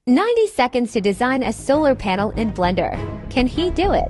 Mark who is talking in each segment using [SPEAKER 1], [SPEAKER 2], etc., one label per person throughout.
[SPEAKER 1] 90 seconds to design a solar panel in Blender. Can he do it?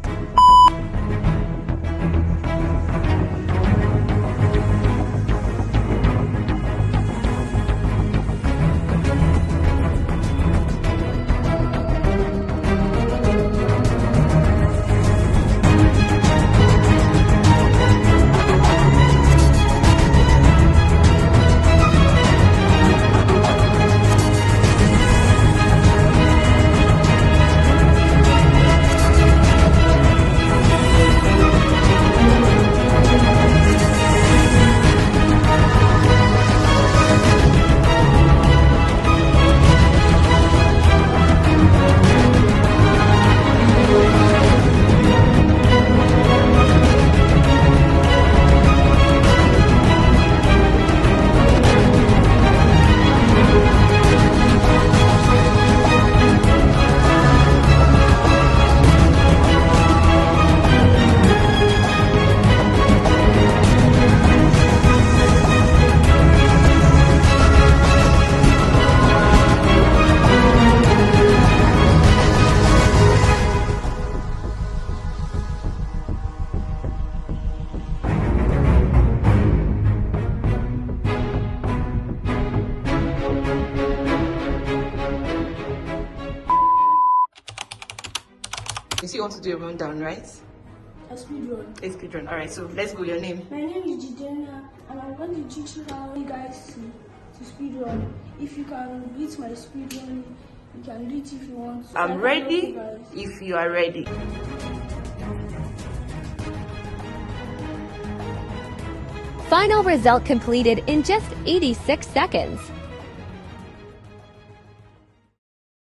[SPEAKER 2] You see, you want to do a rundown, right?
[SPEAKER 3] A speed run.
[SPEAKER 2] A speed run. All right, so let's go. Your name?
[SPEAKER 3] My name is Jidenna, and I'm going to teach you how you guys to speed run. If you can beat my speed run, you can do it if you want. So
[SPEAKER 2] I'm ready. If you are ready.
[SPEAKER 1] Final result completed in just 86 seconds.